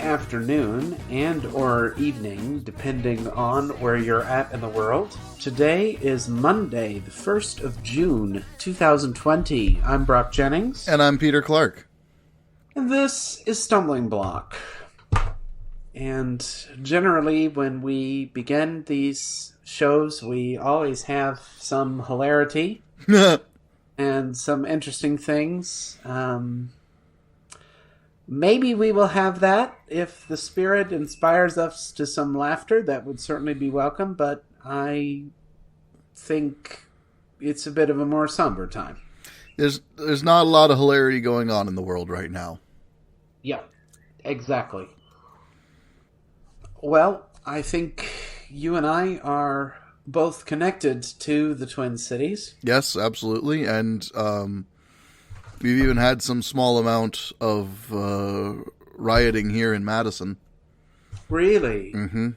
afternoon and or evening, depending on where you're at in the world. Today is Monday, the 1st of June, 2020. I'm Brock Jennings. And I'm Peter Clark. And this is Stumbling Block. And generally, when we begin these shows, we always have some hilarity and some interesting things. Maybe we will have that. If the spirit inspires us to some laughter, that would certainly be welcome, but I think it's a bit of a more somber time. There's not a lot of hilarity going on in the world right now. Yeah, exactly. Well, I think you and I are both connected to the Twin Cities. Yes, absolutely, and we've even had some small amount of rioting here in Madison. Really? Mm-hmm.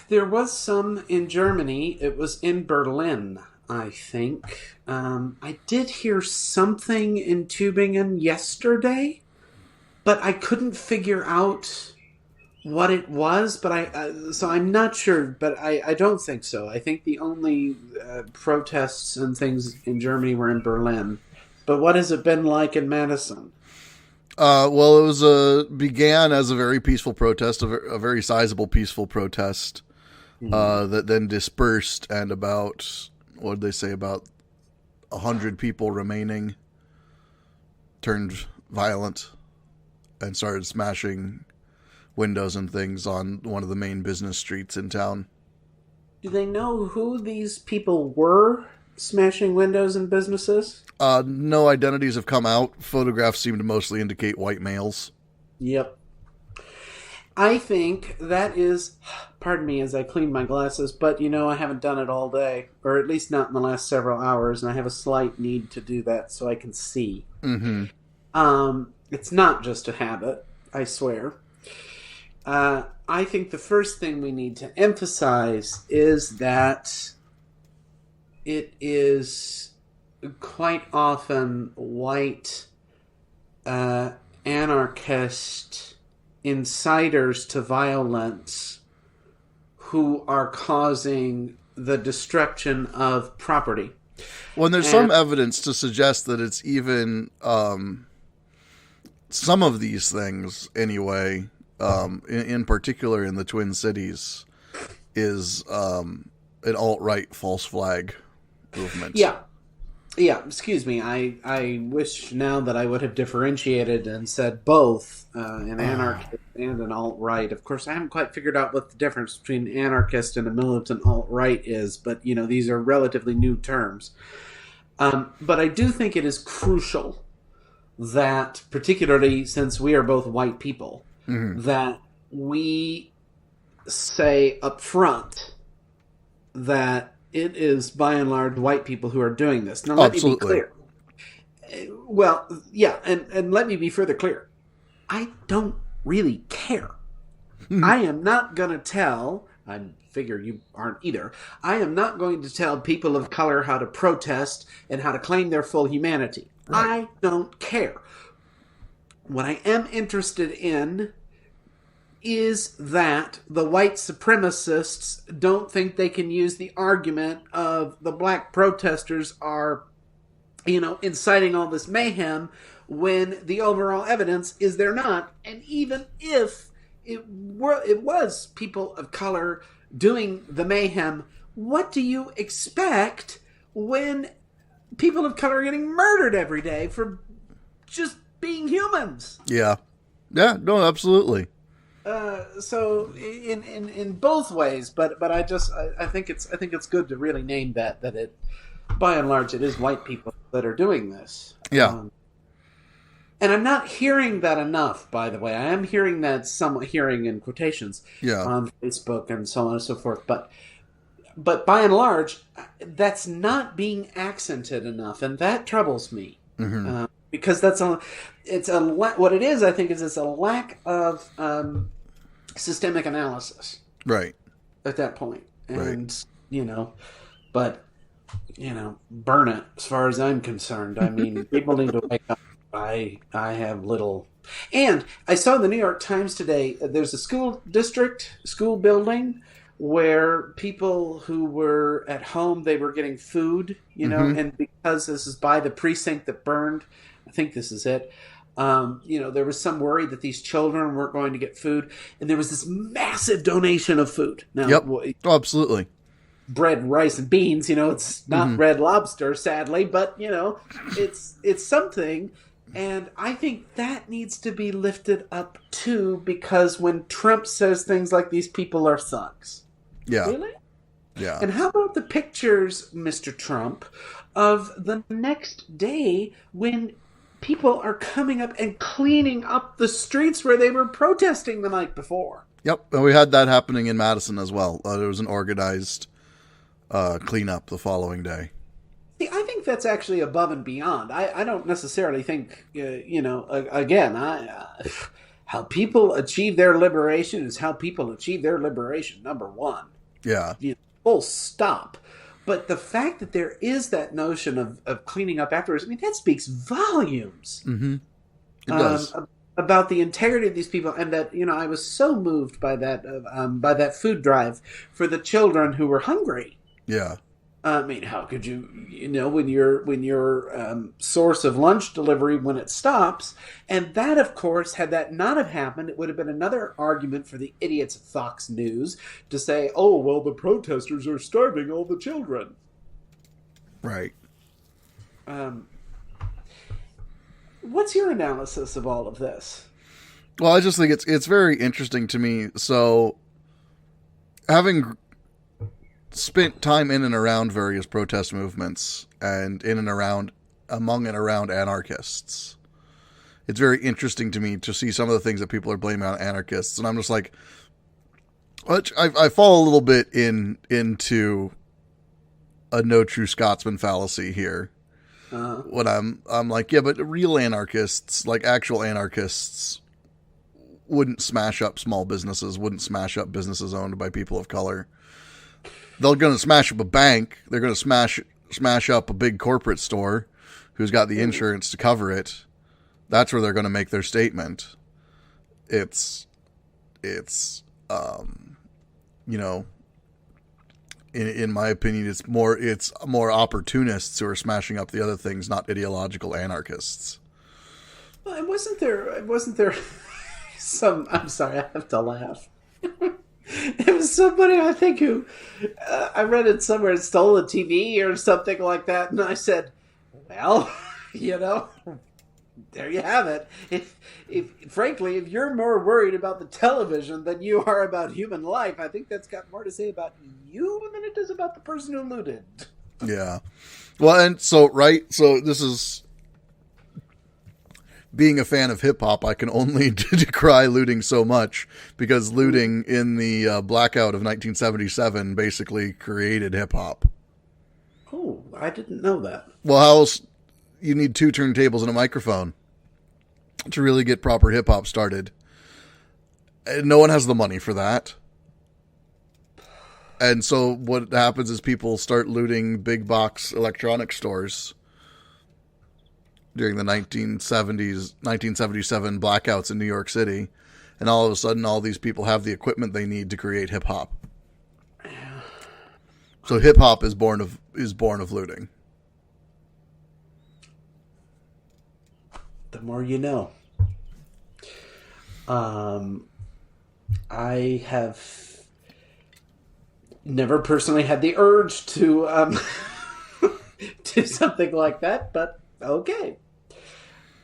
There was some in Germany. It was in Berlin, I think. I did hear something in Tübingen yesterday, but I couldn't figure out what it was. But so I'm not sure. But I don't think so. I think the only protests and things in Germany were in Berlin. But what has it been like in Madison? Well, it was began as a very peaceful protest, a very sizable peaceful protest that then dispersed, and about, what did they say, about 100 people remaining turned violent and started smashing windows and things on one of the main business streets in town. Do they know who these people were smashing windows in businesses? No identities have come out. Photographs seem to mostly indicate white males. Yep. I think that is, pardon me as I clean my glasses, but I haven't done it all day, or at least not in the last several hours, and I have a slight need to do that so I can see. Mm-hmm. It's not just a habit, I swear. I think the first thing we need to emphasize is that it is quite often white anarchist insiders to violence who are causing the destruction of property. Well, there's some evidence to suggest that it's even some of these things, anyway, in particular in the Twin Cities, is an alt-right false flag movement. Yeah, excuse me. I wish now that I would have differentiated and said both an anarchist and an alt-right. Of course, I haven't quite figured out what the difference between anarchist and a militant alt-right is, but, these are relatively new terms. But I do think it is crucial that, particularly since we are both white people, that we say up front that it is, by and large, white people who are doing this. Now, let me be clear. Well, yeah, and let me be further clear. I don't really care. I am not going to tell, I figure you aren't either, I am not going to tell people of color how to protest and how to claim their full humanity. Right. I don't care. What I am interested in is that the white supremacists don't think they can use the argument of the black protesters are, inciting all this mayhem when the overall evidence is they're not. And even if it was people of color doing the mayhem, what do you expect when people of color are getting murdered every day for just being humans? Yeah, no, absolutely. So in both ways, but I think it's good to really name that it, by and large, it is white people that are doing this. Yeah. And I'm not hearing that enough, by the way. I am hearing that somewhat, hearing in quotations, on Facebook and so on and so forth. But by and large, that's not being accented enough, and that troubles me. Mm-hmm. Because what it is, I think, is it's a lack of systemic analysis. Right. At that point. And, but, burn it, as far as I'm concerned. I mean, people need to wake up. I have little. And I saw in the New York Times today, there's a school building where people who were at home, they were getting food, and because this is by the precinct that burned, I think this is it. There was some worry that these children weren't going to get food, and there was this massive donation of food. Now, Yep. Oh, absolutely. Bread, rice, and beans. It's not Red Lobster, sadly, but it's something. And I think that needs to be lifted up too, because when Trump says things like these people are thugs, Yeah. really? Yeah. And how about the pictures, Mr. Trump, of the next day when people are coming up and cleaning up the streets where they were protesting the night before? Yep. And we had that happening in Madison as well. There was an organized cleanup the following day. See, I think that's actually above and beyond. I don't necessarily think, how people achieve their liberation is how people achieve their liberation, number one. Yeah. Full stop. But the fact that there is that notion of cleaning up afterwards, that speaks volumes. Mm-hmm. It does. About the integrity of these people, and that, I was so moved by that food drive for the children who were hungry. Yeah. How could you, when your source of lunch delivery, when it stops, and that, of course, had that not have happened, it would have been another argument for the idiots at Fox News to say, oh, well, the protesters are starving all the children. Right. What's your analysis of all of this? Well, I just think it's very interesting to me. So, having spent time in and around various protest movements and among and around anarchists, it's very interesting to me to see some of the things that people are blaming on anarchists, and I'm just like, I fall a little bit into a no true Scotsman fallacy here. When I'm like, yeah, but real anarchists, like actual anarchists, wouldn't smash up small businesses, wouldn't smash up businesses owned by people of color. They're going to smash up a bank. They're going to smash up a big corporate store who's got the insurance to cover it. That's where they're going to make their statement. It's in my opinion, it's more opportunists who are smashing up the other things, not ideological anarchists. Well, and wasn't there some? I'm sorry, I have to laugh. It was somebody, I think, who I read it somewhere, stole a TV or something like that, and I said, well, there you have it. Frankly, if you're more worried about the television than you are about human life, I think that's got more to say about you than it does about the person who looted. Yeah. Well, and so this is, being a fan of hip hop, I can only decry looting so much, because looting in the blackout of 1977 basically created hip hop. Oh, I didn't know that. Well, how else? You need 2 turntables and a microphone to really get proper hip hop started. And no one has the money for that. And so what happens is people start looting big box electronic stores during the 1977 blackouts in New York City. And all of a sudden, all these people have the equipment they need to create hip hop. So hip hop is born of looting. The more you know. I have never personally had the urge to do something like that, but okay.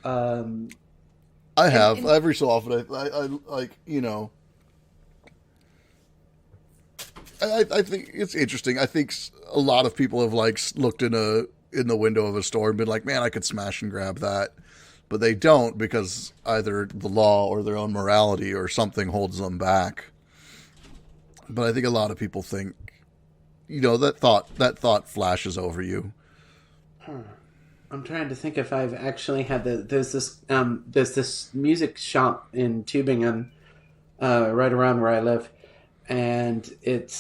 I have every so often. I like, I think it's interesting. I think a lot of people have looked in the window of a store and been like, man, I could smash and grab that. But they don't, because either the law or their own morality or something holds them back. But I think a lot of people think, that thought flashes over you. I'm trying to think if I've actually had there's this music shop in Tübingen, right around where I live, and it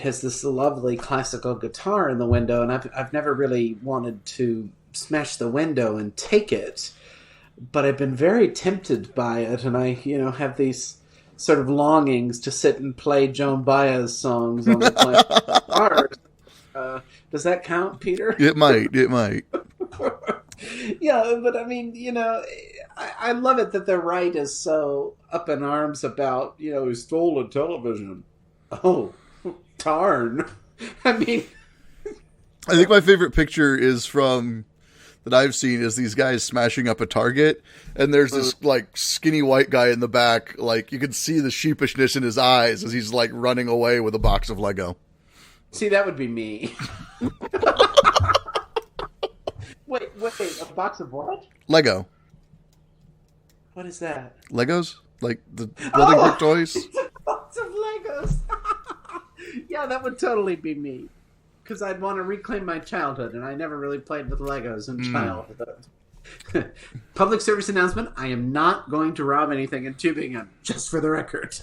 has this lovely classical guitar in the window, and I've never really wanted to smash the window and take it. but I've been very tempted by it, and I, have these sort of longings to sit and play Joan Baez songs on the planet Mars. Does that count, Peter? It might. It might. Yeah, but I mean, I love it that the right is so up in arms about, he stole a television. Oh, darn. I mean, I think my favorite picture is from that I've seen is these guys smashing up a Target, and there's this like skinny white guy in the back. Like you can see the sheepishness in his eyes as he's like running away with a box of Lego. see, that would be me. Wait, a box of what? Lego. What is that? Legos? Like the building brick toys? Box of Legos. Yeah, that would totally be me. Because I'd want to reclaim my childhood, and I never really played with Legos in childhood. Public service announcement, I am not going to rob anything in Tübingen, just for the record.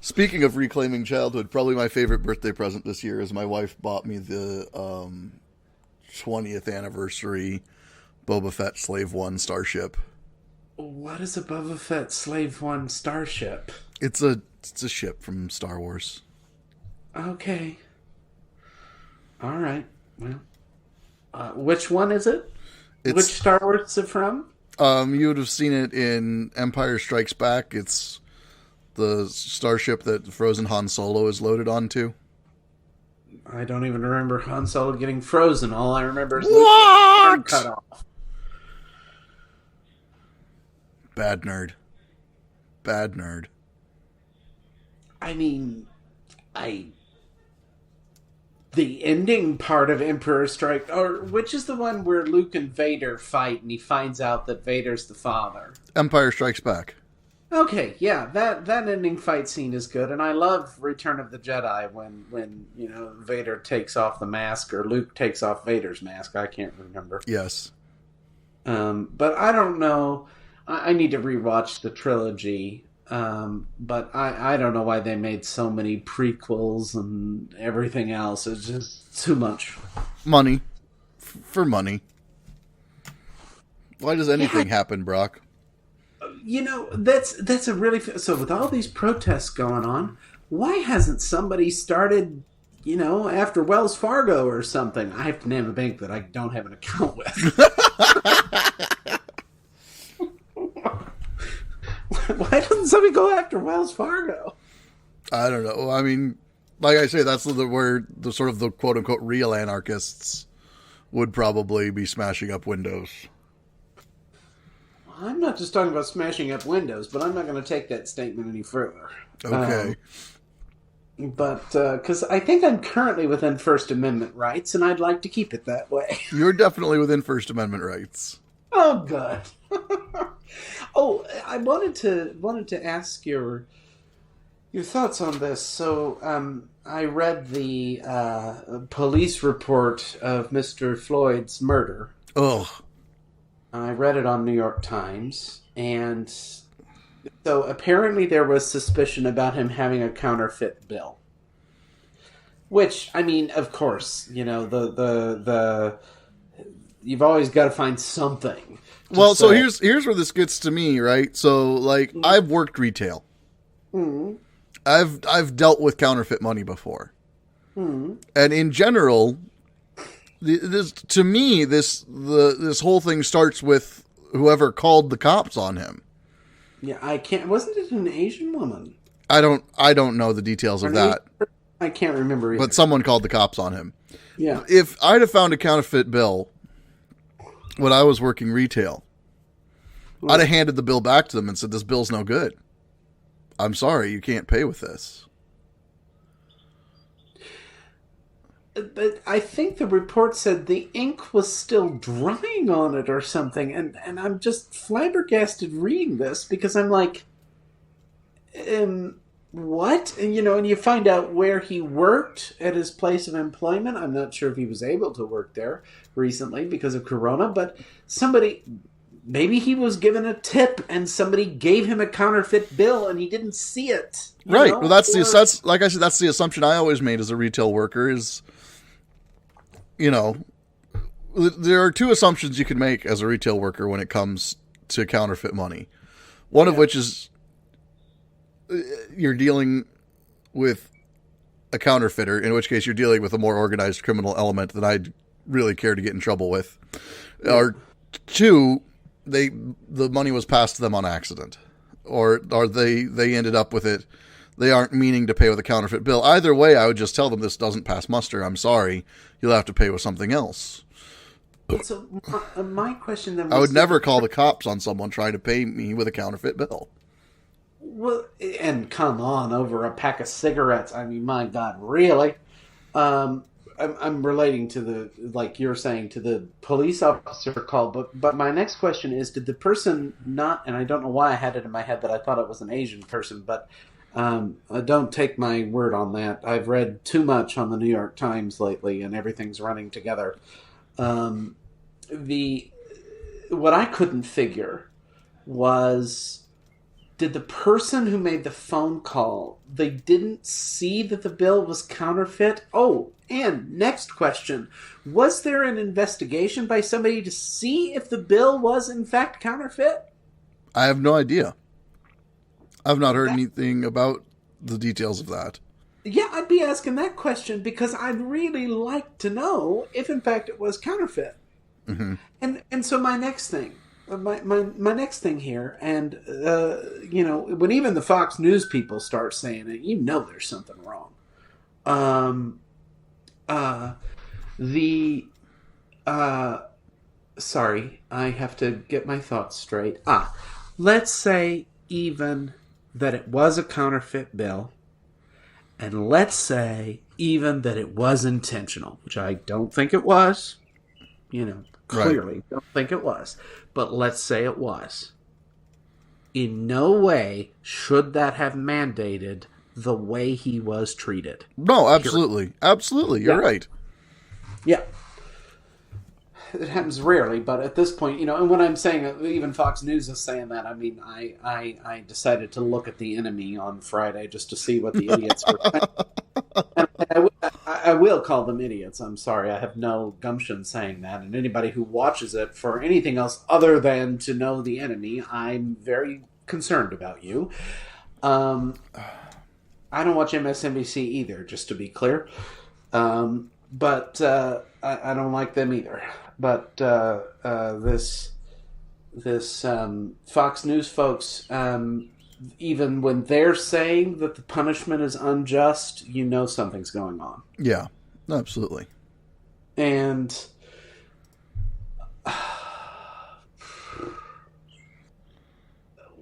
Speaking of reclaiming childhood, probably my favorite birthday present this year is my wife bought me the 20th anniversary Boba Fett Slave One starship. What is a Boba Fett Slave One starship? It's a ship from Star Wars. Okay. All right. Well, which one is it? Which Star Wars is it from? You would have seen it in Empire Strikes Back. It's the starship that frozen Han Solo is loaded onto. I don't even remember Han Solo getting frozen. All I remember is Luke's arm cut off. Bad nerd. Bad nerd. I mean, the ending part of Emperor Strike, or which is the one where Luke and Vader fight and he finds out that Vader's the father? Empire Strikes Back. Okay, yeah, that ending fight scene is good, and I love Return of the Jedi when Vader takes off the mask, or Luke takes off Vader's mask. I can't remember. Yes. But I don't know. I need to rewatch the trilogy. But I don't know why they made so many prequels and everything else. It's just too much. Money. For money. Why does anything happen, Brock? That's a really... So with all these protests going on, why hasn't somebody started, after Wells Fargo or something? I have to name a bank that I don't have an account with. Why doesn't somebody go after Wells Fargo? I don't know. I mean, like I say, that's where the sort of the quote-unquote real anarchists would probably be smashing up windows. I'm not just talking about smashing up windows, but I'm not going to take that statement any further. Okay. Because I think I'm currently within First Amendment rights, and I'd like to keep it that way. You're definitely within First Amendment rights. Oh, good. Oh, I wanted to ask your thoughts on this. So, I read the police report of Mr. Floyd's murder. Oh. I read it on New York Times, and so apparently there was suspicion about him having a counterfeit bill. Which, I mean, of course, the you've always got to find something. Well, so here's where this gets to me, right? So, like, I've worked retail. Mm-hmm. I've dealt with counterfeit money before, and in general, this whole thing starts with whoever called the cops on him. Yeah, I can't. Wasn't it an Asian woman? I don't know the details of that. I can't remember either. But someone called the cops on him. Yeah. If I'd have found a counterfeit bill when I was working retail, I'd have handed the bill back to them and said, "This bill's no good. I'm sorry, you can't pay with this." But I think the report said the ink was still drying on it or something, and I'm just flabbergasted reading this because I'm like, what? And and you find out where he worked at his place of employment. I'm not sure if he was able to work there recently because of Corona, but maybe he was given a tip and somebody gave him a counterfeit bill and he didn't see it. Right. Well, that's like I said, that's the assumption I always made as a retail worker is, there are two assumptions you can make as a retail worker when it comes to counterfeit money. One of which is you're dealing with a counterfeiter, in which case you're dealing with a more organized criminal element that I'd really care to get in trouble with. Yeah. Or two, the money was passed to them on accident, or they ended up with it. They aren't meaning to pay with a counterfeit bill. Either way, I would just tell them this doesn't pass muster. I'm sorry. You'll have to pay with something else. So my question then was... I would never call the cops on someone trying to pay me with a counterfeit bill. Well, and come on, over a pack of cigarettes. I mean, my God, really? I'm relating to the, like you're saying, to the police officer call. But my next question is, did the person not, and I don't know why I had it in my head that I thought it was an Asian person, but don't take my word on that. I've read too much on the New York Times lately, and everything's running together. What I couldn't figure was, did the person who made the phone call, they didn't see that the bill was counterfeit? Oh, and next question, was there an investigation by somebody to see if the bill was in fact counterfeit? I have no idea. I've not heard anything about the details of that. Yeah, I'd be asking that question because I'd really like to know if in fact it was counterfeit. Mm-hmm. And so my next thing, my next thing here, and when even the Fox News people start saying it, there's something wrong. Sorry, I have to get my thoughts straight. Let's say even that it was a counterfeit bill, and let's say even that it was intentional, which I don't think it was. Clearly don't think it was. But let's say it was. In no way should that have mandated the way he was treated. No, absolutely. Absolutely. You're right. Yeah. It happens rarely, but at this point, and when I'm saying, even Fox News is saying that, I mean, I decided to look at The Enemy on Friday just to see what the idiots were. And I will call them idiots. I'm sorry. I have no gumption saying that. And anybody who watches it for anything else other than to know The Enemy, I'm very concerned about you. I don't watch MSNBC either, just to be clear. But I don't like them either. But this Fox News folks, even when they're saying that the punishment is unjust, something's going on. Yeah, absolutely. And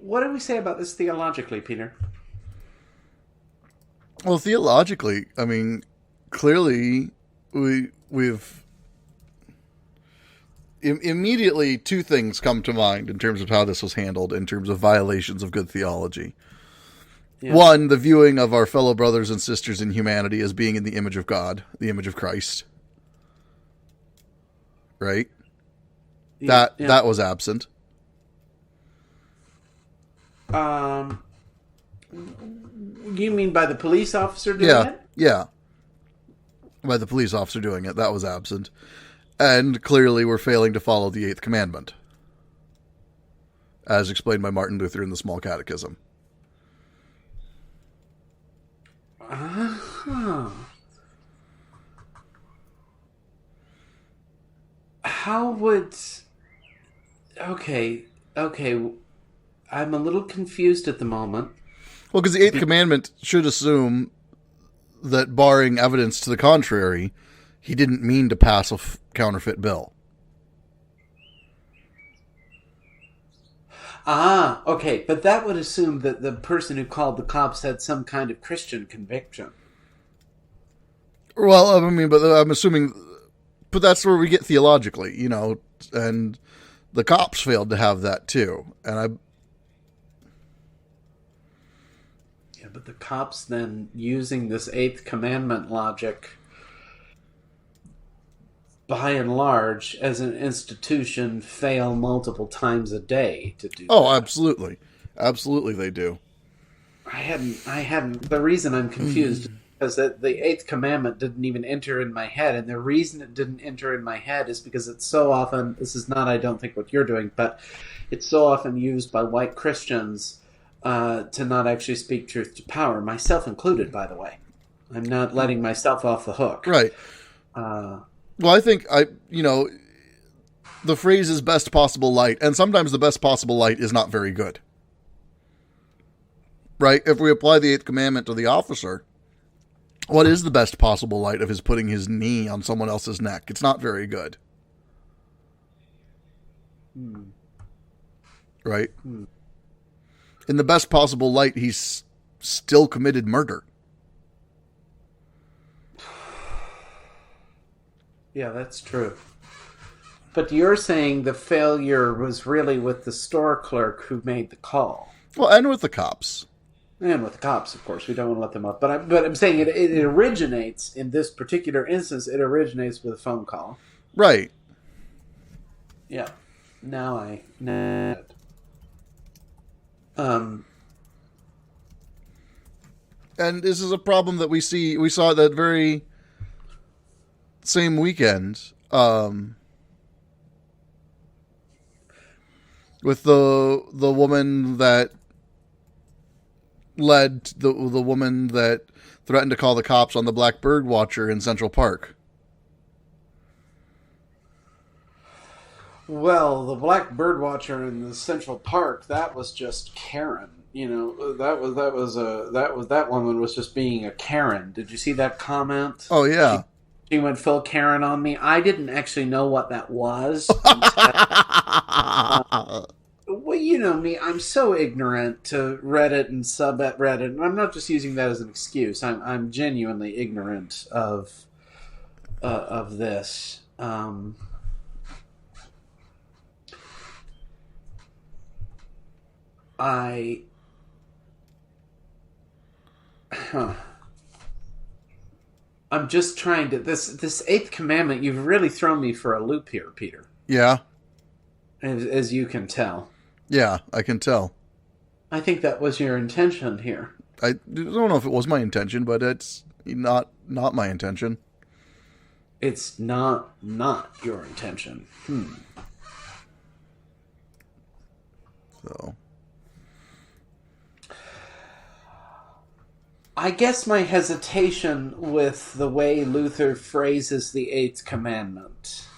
what do we say about this theologically, Peter? Well, theologically, I mean, clearly we've immediately two things come to mind in terms of how this was handled in terms of violations of good theology. Yeah. One, the viewing of our fellow brothers and sisters in humanity as being in the image of God, the image of Christ. Right? Yeah, that was absent. You mean by the police officer doing it? Yeah. By the police officer doing it. That was absent. And clearly we're failing to follow the 8th commandment, as explained by Martin Luther in the Small Catechism. How would... Okay. I'm a little confused at the moment. Well, because the 8th commandment should assume that, barring evidence to the contrary, he didn't mean to pass a counterfeit bill. Okay. But that would assume that the person who called the cops had some kind of Christian conviction. Well, I mean, but I'm assuming... But that's where we get theologically, and the cops failed to have that too. And Yeah, but the cops then, using this 8th commandment logic, by and large, as an institution, fail multiple times a day to do that. Absolutely. Absolutely they do. I hadn't, the reason I'm confused, because the eighth commandment didn't even enter in my head, and the reason it didn't enter in my head is because it's so often. This is not, I don't think, what you're doing, but it's so often used by white Christians to not actually speak truth to power, myself included. By the way, I'm not letting myself off the hook. Right. Well, I think the phrase is best possible light, and sometimes the best possible light is not very good. Right? If we apply the eighth commandment to the officer, what is the best possible light of his putting his knee on someone else's neck? It's not very good. Right? In the best possible light, he's still committed murder. Yeah, that's true. But you're saying the failure was really with the store clerk who made the call. Well, and with the cops. And with the cops, of course. We don't want to let them up. But I'm saying it originates, in this particular instance, it originates with a phone call. Right. Yeah. Now I know. And this is a problem that we saw that very same weekend, with the woman that led the woman that threatened to call the cops on the black bird watcher in Central Park. Well, the black bird watcher in the Central Park, that was just Karen. That woman was just being a Karen. Did you see that comment? Oh yeah. She went full Karen on me. I didn't actually know what that was. Well, you know me. I'm so ignorant to Reddit and subreddit, and I'm not just using that as an excuse. I'm genuinely ignorant of this. I'm just trying to this eighth commandment. You've really thrown me for a loop here, Peter. Yeah. As you can tell. Yeah, I can tell. I think that was your intention here. I don't know if it was my intention, but it's not my intention. It's not your intention. So, I guess my hesitation with the way Luther phrases the eighth commandment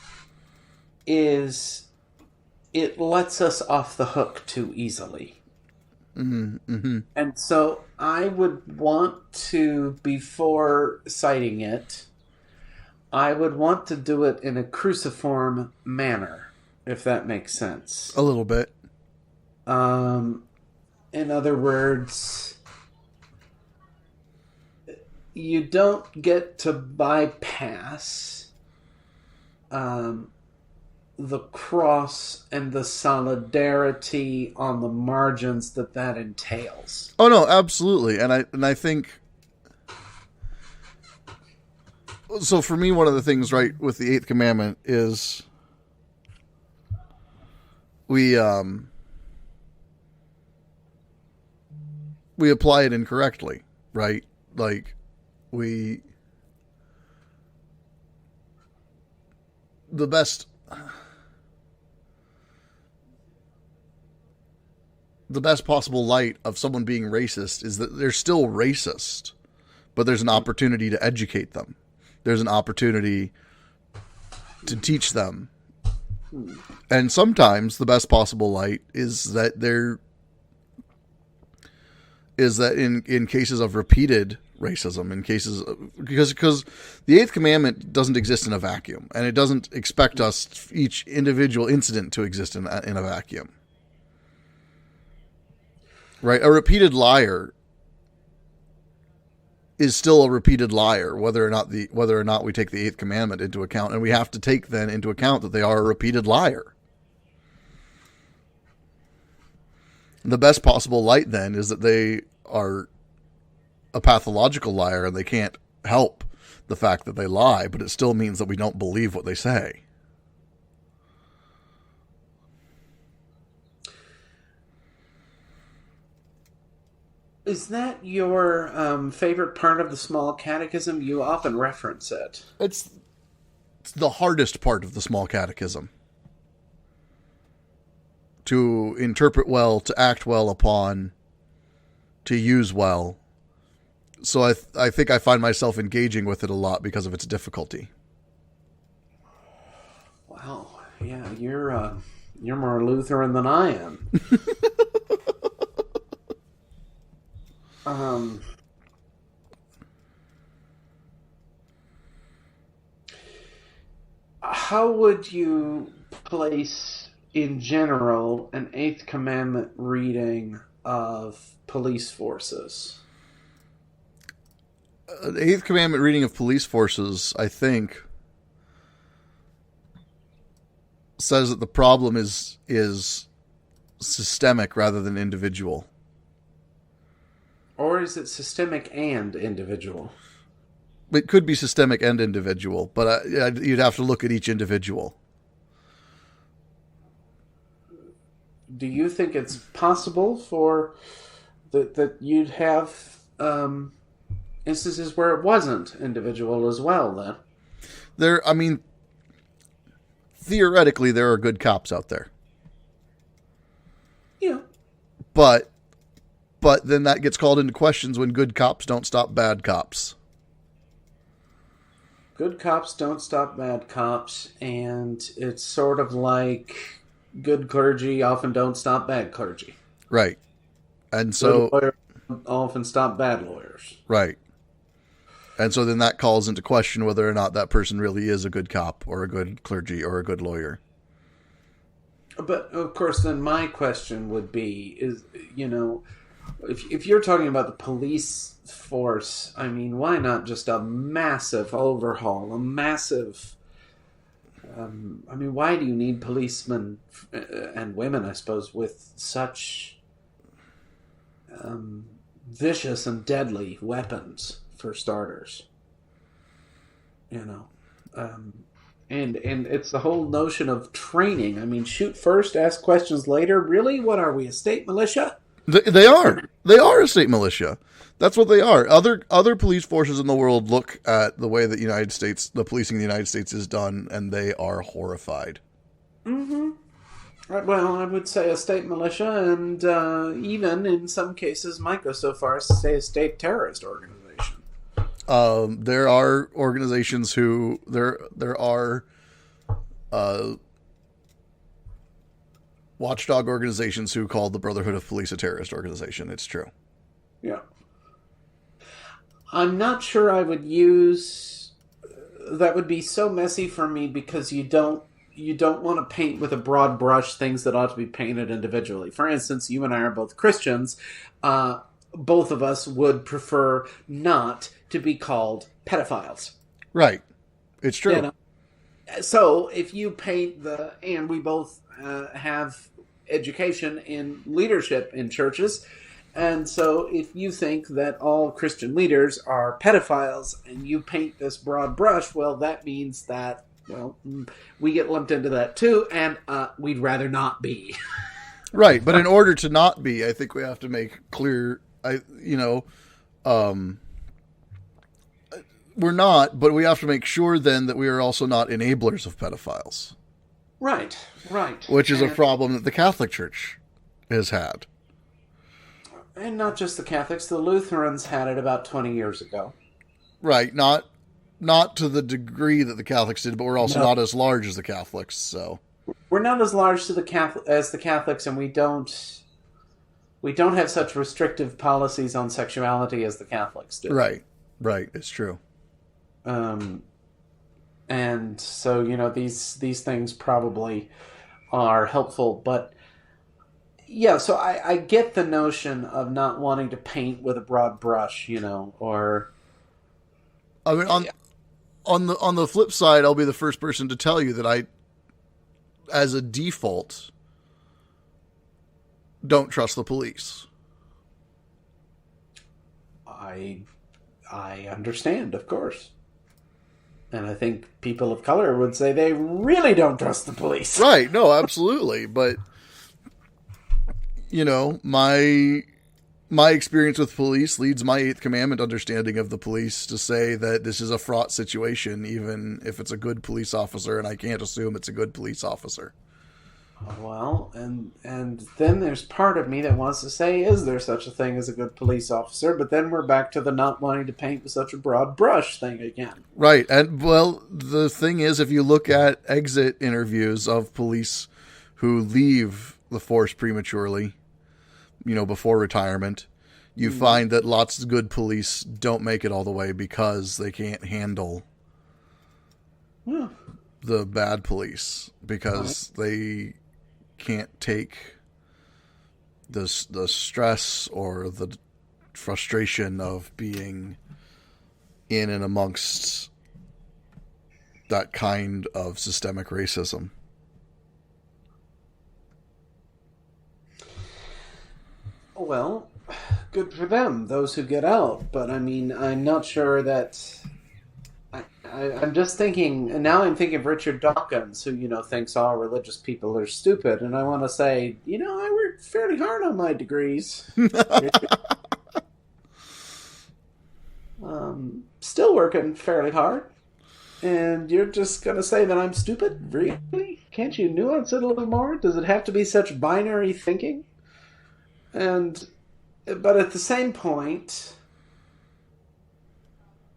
is it lets us off the hook too easily. mm-hmm. And so I would want to, before citing it, I would want to do it in a cruciform manner, if that makes sense. A little bit. In other words, you don't get to bypass the cross and the solidarity on the margins that entails. Oh no, absolutely. And I think so. For me, one of the things right with the eighth commandment is we apply it incorrectly, right? Like the best possible light of someone being racist is that they're still racist, but there's an opportunity to educate them. There's an opportunity to teach them. And sometimes the best possible light is that in cases of repeated racism, in cases of, because the eighth commandment doesn't exist in a vacuum, and it doesn't expect us each individual incident to exist in a vacuum. Right? A repeated liar is still a repeated liar, whether or not we take the eighth commandment into account, and we have to take then into account that they are a repeated liar. The best possible light then is that they are a pathological liar and they can't help the fact that they lie, but it still means that we don't believe what they say. Is that your favorite part of the Small Catechism? You often reference it. It's the hardest part of the Small Catechism. To interpret well, to act well upon, to use well. So I think I find myself engaging with it a lot because of its difficulty. Wow, yeah, you're more Lutheran than I am. How would you place, in general, an Eighth Commandment reading of police forces? An Eighth Commandment reading of police forces, I think, says that the problem is systemic rather than individual. Or is it systemic and individual? It could be systemic and individual, but you'd have to look at each individual. Do you think it's possible for that you'd have instances where it wasn't individual as well, then? Theoretically, there are good cops out there. Yeah. But then that gets called into questions when good cops don't stop bad cops. Good cops don't stop bad cops, and it's sort of like good clergy often don't stop bad clergy. Right. And so... Good lawyers often stop bad lawyers. Right. And so then that calls into question whether or not that person really is a good cop or a good clergy or a good lawyer. But, of course, then my question would be, if you're talking about the police force, I mean, why not just a massive overhaul, a massive... why do you need policemen and women, I suppose, with such vicious and deadly weapons, for starters? And it's the whole notion of training. I mean, shoot first, ask questions later. Really? What are we, a state militia? They are. They are a state militia. That's what they are. Other police forces in the world look at the way that the policing in the United States is done, and they are horrified. Mm-hmm. Well, I would say a state militia, and even in some cases might go so far as to say a state terrorist organization. There are organizations who there are watchdog organizations who call the Brotherhood of Police a terrorist organization. It's true. Yeah. I'm not sure I would use... That would be so messy for me because you don't want to paint with a broad brush things that ought to be painted individually. For instance, you and I are both Christians. Both of us would prefer not to be called pedophiles. Right. It's true. So if you paint and we both have education in leadership in churches, and so if you think that all Christian leaders are pedophiles and you paint this broad brush, well, that means that, we get lumped into that too, and we'd rather not be. Right, but in order to not be, I think we have to make clear, we're not, but we have to make sure then that we are also not enablers of pedophiles. Right. Which is a problem that the Catholic Church has had. And not just the Catholics, the Lutherans had it about 20 years ago. Right, not to the degree that the Catholics did, but we're also not as large as the Catholics, so... We're not as large as the Catholics, and we don't have such restrictive policies on sexuality as the Catholics do. Right, it's true. And so, these things probably are helpful, but yeah, so I get the notion of not wanting to paint with a broad brush, or... I mean, on the flip side, I'll be the first person to tell you that I, as a default, don't trust the police. I understand, of course. And I think people of color would say they really don't trust the police. Right, no, absolutely. But, my my experience with police leads my Eighth Commandment understanding of the police to say that this is a fraught situation, even if it's a good police officer, and I can't assume it's a good police officer. Well, and then there's part of me that wants to say, is there such a thing as a good police officer? But then we're back to the not wanting to paint with such a broad brush thing again. Right. And, well, the thing is, if you look at exit interviews of police who leave the force prematurely, before retirement, you find that lots of good police don't make it all the way because they can't handle the bad police, because they can't take the stress or the frustration of being in and amongst that kind of systemic racism. Well, good for them, those who get out. But I mean, I'm not sure that. I'm just thinking, and now I'm thinking of Richard Dawkins, who, thinks all religious people are stupid. And I want to say, I worked fairly hard on my degrees. Still working fairly hard. And you're just going to say that I'm stupid? Really? Can't you nuance it a little more? Does it have to be such binary thinking? But at the same point,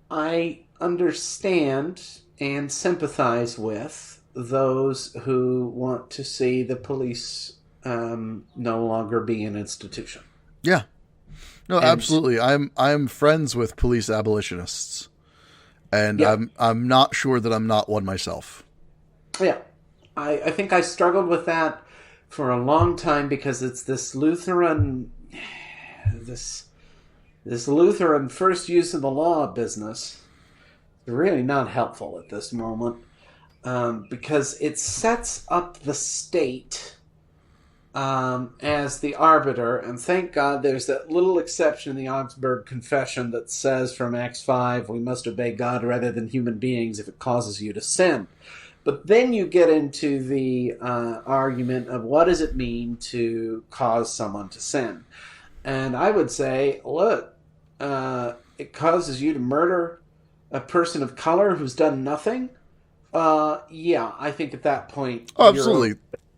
I understand and sympathize with those who want to see the police no longer be an institution. Yeah. No, absolutely. I'm friends with police abolitionists, and I'm not sure that I'm not one myself. Yeah. I think I struggled with that for a long time because it's this Lutheran first use of the law business. Really not helpful at this moment, because it sets up the state as the arbiter, and thank God there's that little exception in the Augsburg Confession that says from Acts 5, we must obey God rather than human beings if it causes you to sin. But then you get into the argument of what does it mean to cause someone to sin. And I would say, look, it causes you to murder a person of color who's done nothing. Yeah, I think at that point... Oh, absolutely.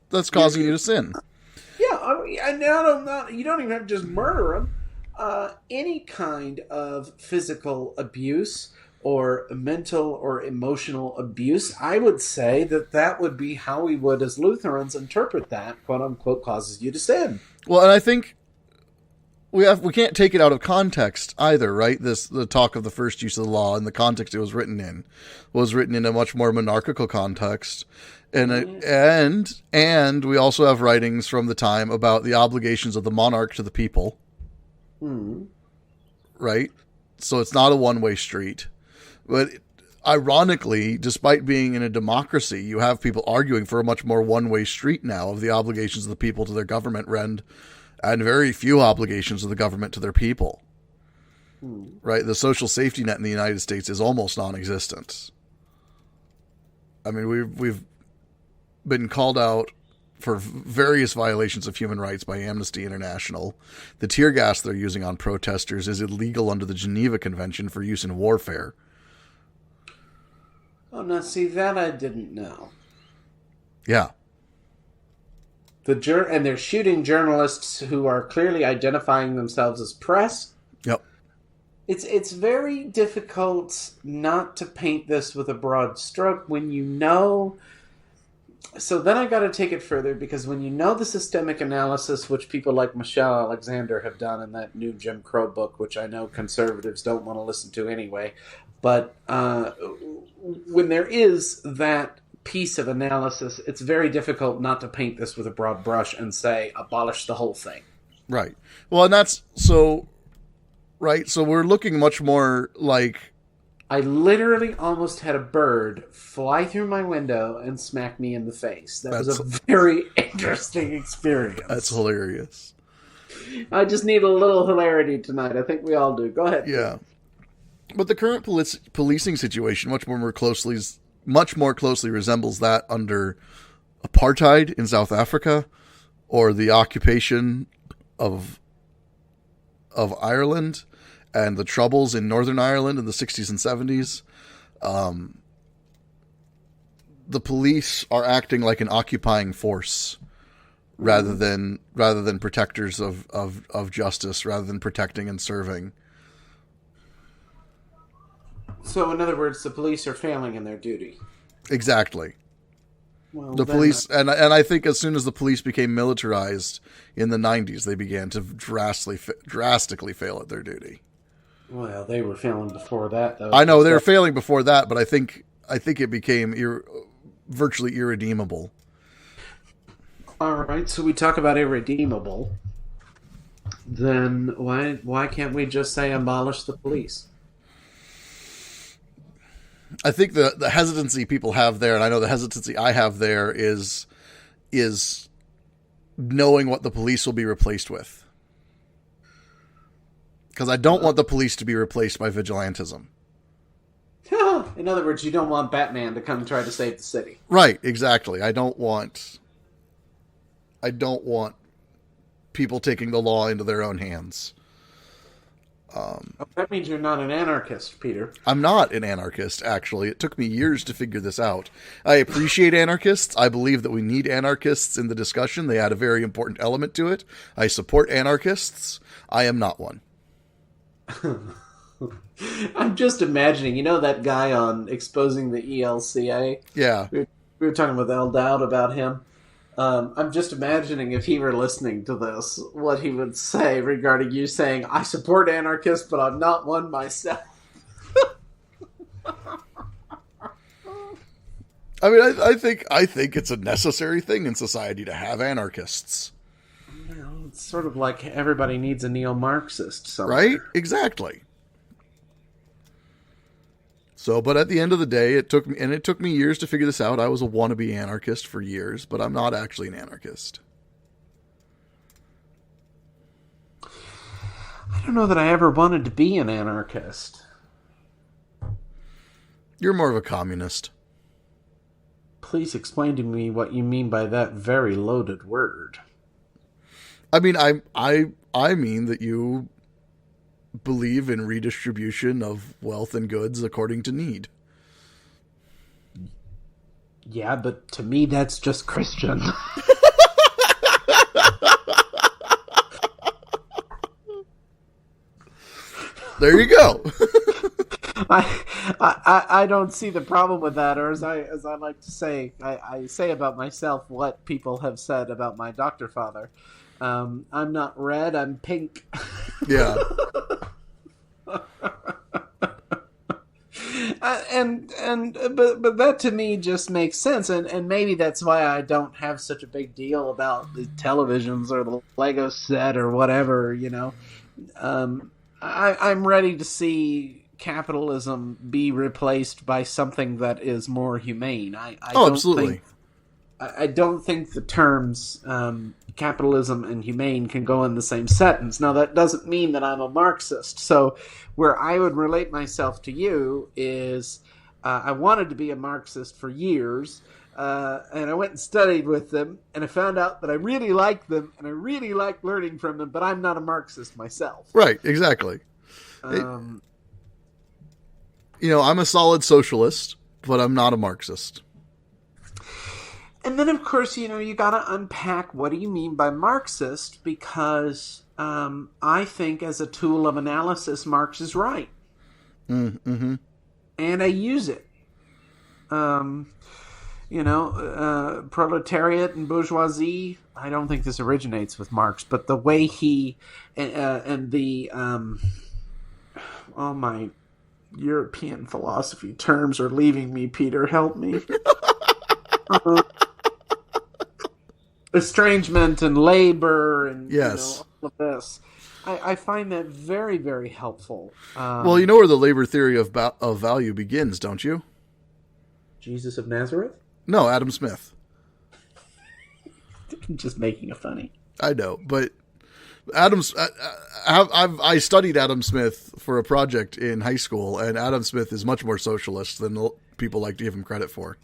That's causing you to sin. Yeah, you don't even have to just murder them. Any kind of physical abuse or mental or emotional abuse, I would say that would be how we would, as Lutherans, interpret that, quote-unquote, causes you to sin. Well, and I think we can't take it out of context either, right? The talk of the first use of the law and the context it was written in a much more monarchical context. And we also have writings from the time about the obligations of the monarch to the people. Right? So it's not a one-way street. But ironically, despite being in a democracy, you have people arguing for a much more one-way street now of the obligations of the people to their government and very few obligations of the government to their people. Right? The social safety net in the United States is almost non-existent. I mean, we've been called out for various violations of human rights by Amnesty International. The tear gas they're using on protesters is illegal under the Geneva Convention for use in warfare. Oh, now see, that I didn't know. Yeah. And they're shooting journalists who are clearly identifying themselves as press. Yep. It's very difficult not to paint this with a broad stroke when you know... So then I got to take it further, because when you know the systemic analysis, which people like Michelle Alexander have done in that new Jim Crow book, which I know conservatives don't want to listen to anyway, but when there is that piece of analysis, it's very difficult not to paint this with a broad brush and say, abolish the whole thing. Right. Well, and that's so... Right, so we're looking much more like... I literally almost had a bird fly through my window and smack me in the face. That was a very interesting experience. That's hilarious. I just need a little hilarity tonight. I think we all do. Go ahead. Yeah. But the current policing situation much more closely resembles that under apartheid in South Africa, or the occupation of of Ireland and the troubles in Northern Ireland in the 60s and 70s, the police are acting like an occupying force rather than protectors of justice, rather than protecting and serving. So, in other words, the police are failing in their duty. Exactly. Well, The police, and I think as soon as the police became militarized in the 90s, they began to drastically fail at their duty. Well, they were failing before that, though. I know they were failing before that, but I think it became virtually irredeemable. All right, so we talk about irredeemable. Then why can't we just say abolish the police? I think the hesitancy people have there, and I know the hesitancy I have there is knowing what the police will be replaced with. Because I don't want the police to be replaced by vigilantism. In other words, you don't want Batman to come try to save the city. Right, exactly. I don't want people taking the law into their own hands. That means you're not an anarchist, Peter. I'm not an anarchist, actually. It took me years to figure this out. I appreciate anarchists. I believe that we need anarchists in the discussion. They add a very important element to it. I support anarchists. I am not one. I'm just imagining, that guy on Exposing the ELCA? Yeah. We were talking with El Dowd about him. I'm just imagining if he were listening to this, what he would say regarding you saying, I support anarchists, but I'm not one myself. I mean, I think it's a necessary thing in society to have anarchists. It's sort of like everybody needs a neo-Marxist somewhere. Right? Exactly. So, but at the end of the day, it took me years to figure this out. I was a wannabe anarchist for years, but I'm not actually an anarchist. I don't know that I ever wanted to be an anarchist. You're more of a communist. Please explain to me what you mean by that very loaded word. I mean, I mean that you believe in redistribution of wealth and goods according to need. Yeah, but to me that's just Christian. There you go. I don't see the problem with that, or as I like to say, I say about myself what people have said about my doctor father. I'm not red, I'm pink. Yeah. But that to me just makes sense, and maybe that's why I don't have such a big deal about the televisions or the Lego set or whatever. I'm ready to see capitalism be replaced by something that is more humane. Absolutely. I don't think the terms capitalism and humane can go in the same sentence. Now, that doesn't mean that I'm a Marxist. So where I would relate myself to you is I wanted to be a Marxist for years, and I went and studied with them, and I found out that I really liked them, and I really liked learning from them, but I'm not a Marxist myself. Right, exactly. I'm a solid socialist, but I'm not a Marxist. And then, of course, you got to unpack what do you mean by Marxist, because I think as a tool of analysis, Marx is right. Mm-hmm. And I use it. Proletariat and bourgeoisie, I don't think this originates with Marx, but the way he and the all my European philosophy terms are leaving me, Peter, help me. Estrangement and labor and yes. All of this. I find that very, very helpful. Well, you know where the labor theory of value begins, don't you? Jesus of Nazareth? No, Adam Smith. I'm just making it funny. I know, but I studied Adam Smith for a project in high school, and Adam Smith is much more socialist than people like to give him credit for.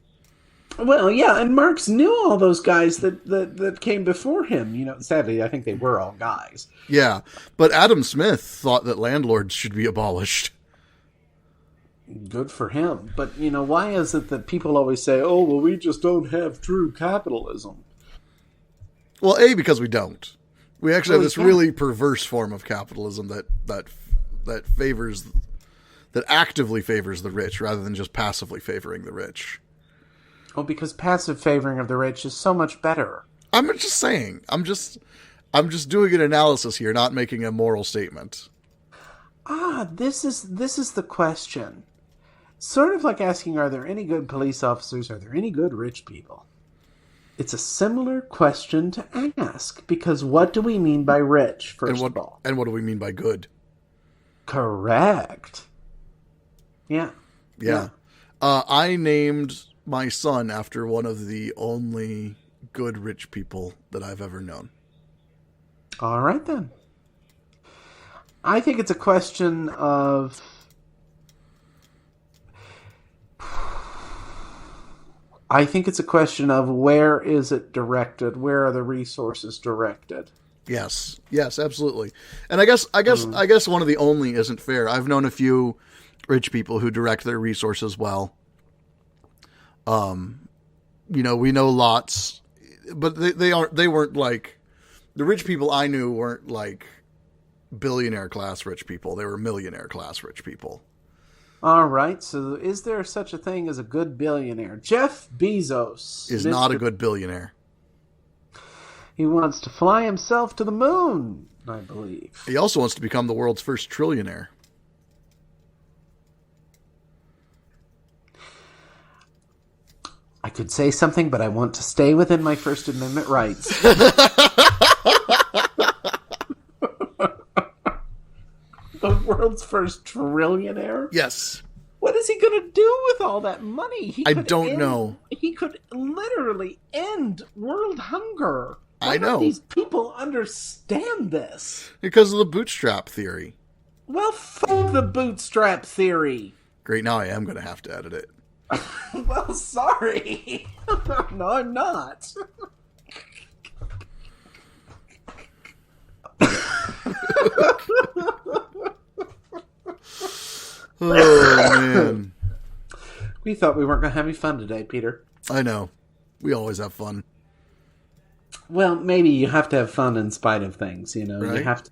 Well, yeah, and Marx knew all those guys that came before him. Sadly, I think they were all guys. Yeah, but Adam Smith thought that landlords should be abolished. Good for him. But, why is it that people always say, oh, well, we just don't have true capitalism? Well, because we don't. We actually have this really perverse form of capitalism that favors, that actively favors the rich rather than just passively favoring the rich. Oh, because passive favoring of the rich is so much better. I'm just saying. I'm just doing an analysis here, not making a moral statement. This is the question. Sort of like asking, are there any good police officers? Are there any good rich people? It's a similar question to ask, because what do we mean by rich, first of all? And what do we mean by good? Correct. Yeah. I named my son after one of the only good rich people that I've ever known. All right, then. I think it's a question of... where is it directed? Where are the resources directed? Yes, absolutely. And I guess one of the only isn't fair. I've known a few rich people who direct their resources well. We know lots, but they weren't like, the rich people I knew weren't like billionaire class rich people. They were millionaire class rich people. All right, so is there such a thing as a good billionaire? Jeff Bezos is not a good billionaire. He wants to fly himself to the moon, I believe. He also wants to become the world's first trillionaire. I could say something, but I want to stay within my First Amendment rights. The world's first trillionaire? Yes. What is he going to do with all that money? I don't know. He could literally end world hunger. I know. Why don't these people understand this? Because of the bootstrap theory. Well, fuck the bootstrap theory. Great, now I am going to have to edit it. Well, sorry. No, I'm not. Oh, man. We thought we weren't going to have any fun today, Peter. I know. We always have fun. Well, maybe you have to have fun in spite of things, Right?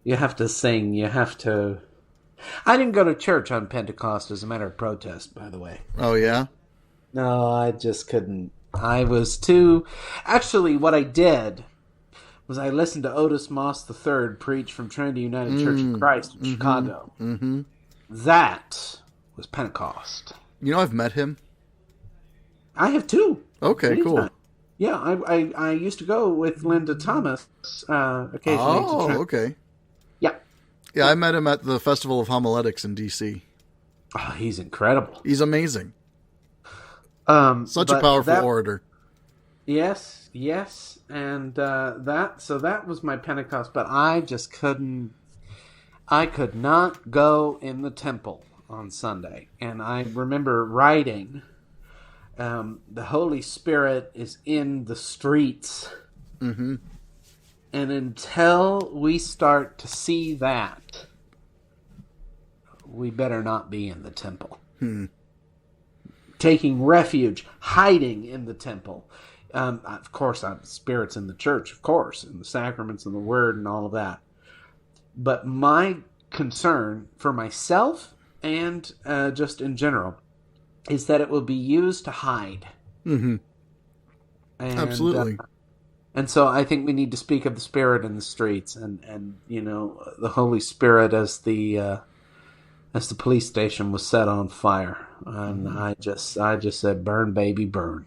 You have to sing, you have to... I didn't go to church on Pentecost as a matter of protest, by the way. Oh, yeah? No, I just couldn't. I was too... Actually, what I did was I listened to Otis Moss III preach from Trinity United Church of Christ in Chicago. Mm-hmm. That was Pentecost. I've met him. I have too. Okay, anytime. Cool. Yeah, I used to go with Linda Thomas occasionally. Oh, okay. Yeah. Yeah, I met him at the Festival of Homiletics in D.C. Oh, he's incredible. He's amazing. Such a powerful orator. Yes, and that was my Pentecost, but I just couldn't. I could not go in the temple on Sunday, and I remember writing, the Holy Spirit is in the streets. Mm-hmm. And until we start to see that, we better not be in the temple. Taking refuge, hiding in the temple. Of course, Spirit's in the church, of course, and the sacraments and the word and all of that. But my concern for myself and just in general is that it will be used to hide. Mm-hmm. And, absolutely. And so I think we need to speak of the Spirit in the streets and the Holy Spirit as the police station was set on fire. And I just said, burn, baby, burn.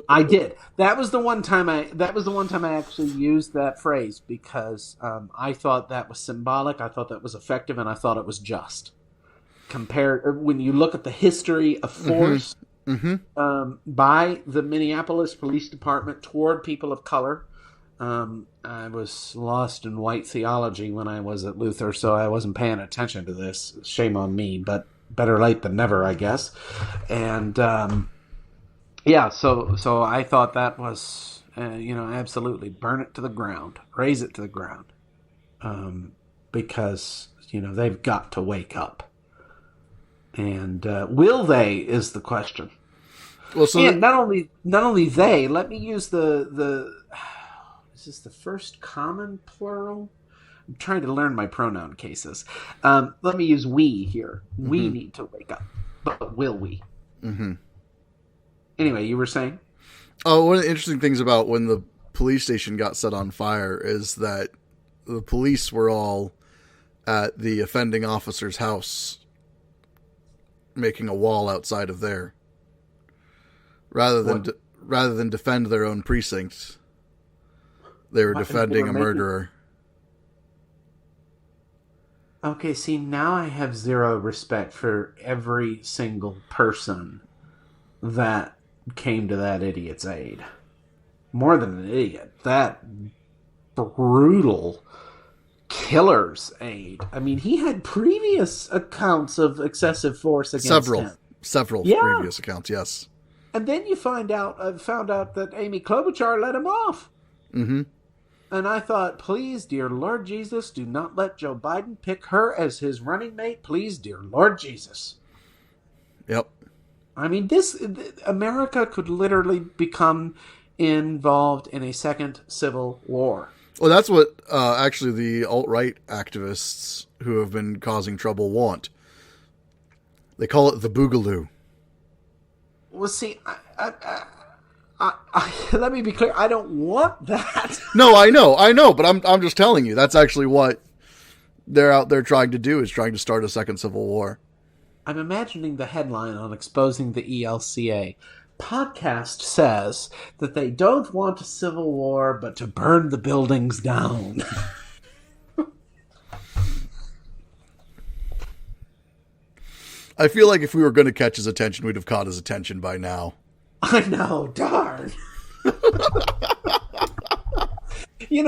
I did. That was the one time I actually used that phrase because I thought that was symbolic. I thought that was effective, and I thought it was just. When you look at the history of force by the Minneapolis Police Department toward people of color, I was lost in white theology when I was at Luther, so I wasn't paying attention to this. Shame on me, but better late than never, I guess. And yeah, so I thought that was absolutely burn it to the ground, raise it to the ground, because they've got to wake up. And will they is the question. Well, so and not only they. Let me use the. Is this the first common plural? I'm trying to learn my pronoun cases. Let me use we here. Mm-hmm. We need to wake up, but will we? Mm-hmm. Anyway, you were saying? Oh, one of the interesting things about when the police station got set on fire is that the police were all at the offending officer's house, making a wall outside of there, rather than defend their own precinct. They were defending a murderer. Okay, see, now I have zero respect for every single person that came to that idiot's aid. More than an idiot, that brutal killer's aid. I mean, he had previous accounts of excessive force against him. Several previous accounts, yes. And then you found out that Amy Klobuchar let him off. Mm-hmm. And I thought, please, dear Lord Jesus, do not let Joe Biden pick her as his running mate. Please, dear Lord Jesus. Yep. I mean, America could literally become involved in a second civil war. Well, that's what actually the alt-right activists who have been causing trouble want. They call it the Boogaloo. Well, see, let me be clear. I don't want that. No, I know, but I'm just telling you. That's actually what they're out there trying to do, is trying to start a second civil war. I'm imagining the headline on Exposing the ELCA. Podcast says that they don't want a civil war, but to burn the buildings down. I feel like if we were going to catch his attention, we'd have caught his attention by now. I know, darn.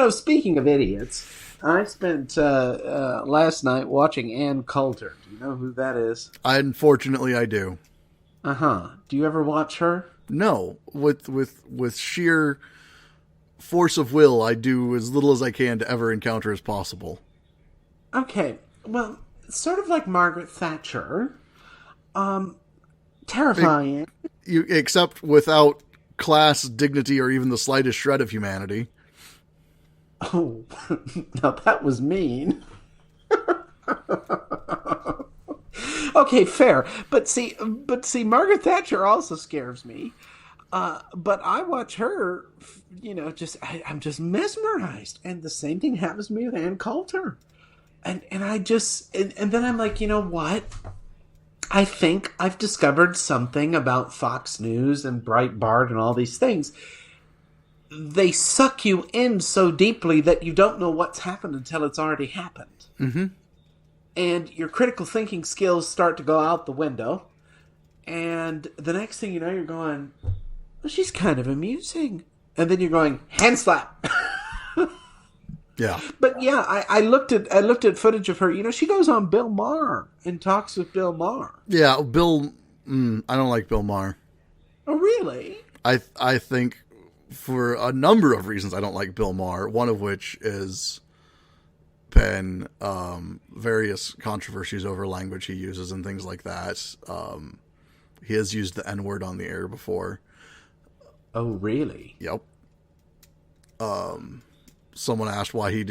Speaking of idiots, I spent last night watching Ann Coulter. Do you know who that is? Unfortunately, I do. Uh-huh. Do you ever watch her? No. With sheer force of will, I do as little as I can to ever encounter as possible. Okay. Well, sort of like Margaret Thatcher. Terrifying. Except without class, dignity, or even the slightest shred of humanity. Oh, now that was mean. Okay, fair. But see, Margaret Thatcher also scares me. But I watch her, I'm just mesmerized. And the same thing happens to me with Ann Coulter. And then I'm like, you know what? I think I've discovered something about Fox News and Breitbart and all these things. They suck you in so deeply that you don't know what's happened until it's already happened. Mm-hmm. And your critical thinking skills start to go out the window. And the next thing you know, you're going, well, she's kind of amusing. And then you're going, hand slap. Yeah. But yeah, I looked at footage of her. She goes on Bill Maher and talks with Bill Maher. Yeah, Bill. I don't like Bill Maher. Oh, really? I think for a number of reasons I don't like Bill Maher. One of which is been various controversies over language he uses and things like that. He has used the N-word on the air before. Oh, really? Yep. Someone asked why he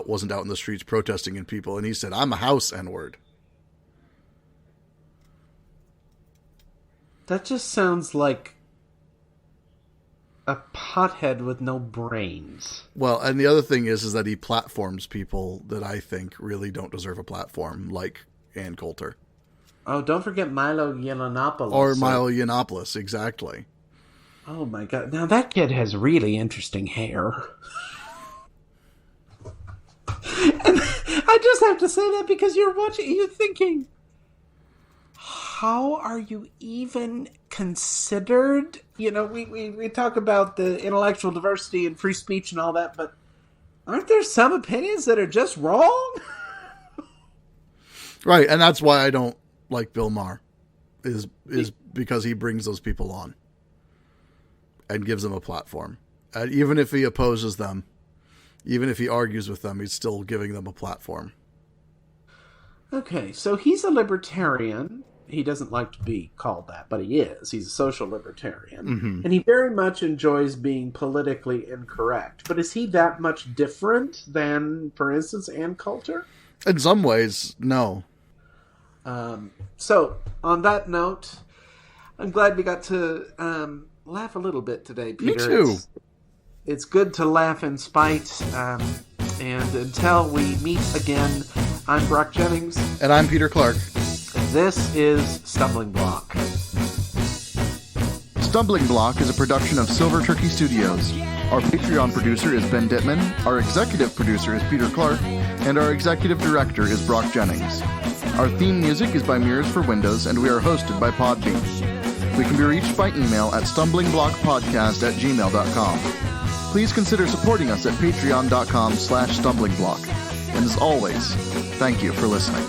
wasn't out in the streets protesting and people, and he said, "I'm a house N-word." That just sounds like a pothead with no brains. Well, and the other thing is that he platforms people that I think really don't deserve a platform, like Ann Coulter. Oh, don't forget Milo Yiannopoulos. Or Milo Yiannopoulos, exactly. Oh my God. Now that kid has really interesting hair. And I just have to say that because you're thinking, how are you even considered? We talk about the intellectual diversity and free speech and all that, but aren't there some opinions that are just wrong? Right, and that's why I don't like Bill Maher is because he brings those people on and gives them a platform. And even if he opposes them, even if he argues with them, he's still giving them a platform. Okay, so he's a libertarian. He doesn't like to be called that, but he is. He's a social libertarian. Mm-hmm. And he very much enjoys being politically incorrect. But is he that much different than, for instance, Ann Coulter? In some ways, no. So, on that note, I'm glad we got to laugh a little bit today, Peter. Me too. It's good to laugh in spite. And until we meet again, I'm Brock Jennings. And I'm Peter Clark. This is Stumbling Block. Stumbling Block is a production of Silver Turkey Studios. Our Patreon producer is Ben Dittman, our executive producer is Peter Clark, and our executive director is Brock Jennings. Our theme music is by Mirrors for Windows, and we are hosted by Podbean. We can be reached by email at stumblingblockpodcast@gmail.com. Please consider supporting us at patreon.com/stumblingBlock. And as always, thank you for listening.